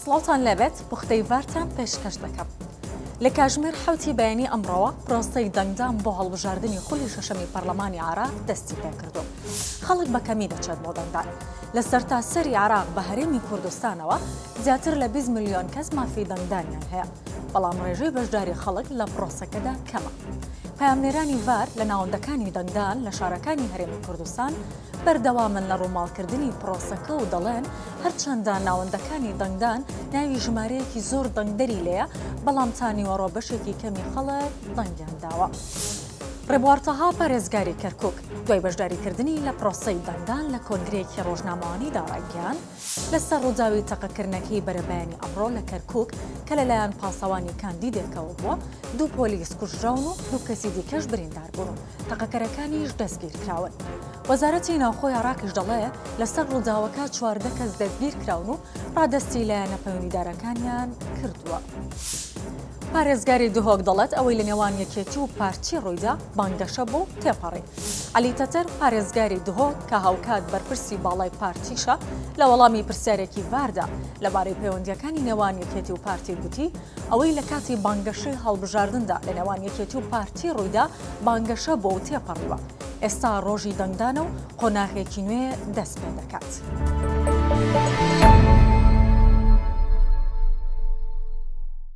سڵاوتان لەبێت بوختەیڤارتان پێشکەش دەکەم. لە کاژمێر حوتی بەیانی ئەمڕۆوە پرۆسەی دەنگدان بۆ هەڵبژاردننی خولی شەشەمی پەرلەمانی عراق دەستی پێکردو. خەڵک بە کەمی دەچێت بۆ دەنگدان. لە سەرتاسەری عراق بە هەرێمی کوردستانەوە زیاتر لە 20 ملیۆن کەس مافی دەنگدانیان هەیە، بەڵام ڕێژەی بەشداری خەڵک لە پرۆسەکەدا کەمە. پەیامنێرانی ڤار لە ناوەندەکانی دەنگدان لە شارەکانی هەرێمی کوردستان بەردەوامن لە ڕووماڵکردنی پرۆسەکە و دەڵێن هەرچەندە ناوەندەکانی دەنگدان ناوی ژمارەیەکی زۆر دەنگدەری لێیە، بەڵام تانیوەڕۆ بەشێکی کەمی خەڵک دەنگیان داوە. ڕێبوارتەها پارێزگاری کەرکووک دوای بەشداریکردنی لە پرۆسەی دەنگدان لە کۆنگرەیەکی ڕۆژنامەوانی داڕایگەیان لەسەر ڕووداوی تەقەکردنەکەی بەرەبەیانی ئەمڕۆ لە کەرکووک کە لەلایەن پاسەوانی کاندیدێکەوە بووە، 2 پۆلیس کوژراون و 2 کەسی دیکەش بریندار بوون و تەقەکەرەکانیش دەستگیر کراون. وەزارەتی ناوخۆی عراقیش دەڵێ لەسەر ڕووداوەکە 14 کەس دەستگیر کراون و ڕادەستی لایەنە پەیوەندیدارەکانیان کردووە. پارێزگاری دهۆک دەڵێت ئەوەی لە نێوان یەکێتی و پارتی ڕوویدا بانگەشە بۆ تێپەڕی. عەلی تەتەر پارێزگاری دهۆک کە هاوکات بەرپرسی باڵای پارتیشە لە وەڵامی پرسیارێکی ڤاردا لەبارەی پەیوەندیەکانی نێوان یەکێتی و پارتی گوتی ئەوەی لە کاتی بانگەشەی هەڵبژاردندا لە نێوان یەکێتی و پارتی ڕوویدا بانگەشە بۆ تێپەڕیوە. ئێستا ڕۆژی دەنگدانە و قۆناغێکی نوێ دەست پێ دەکات.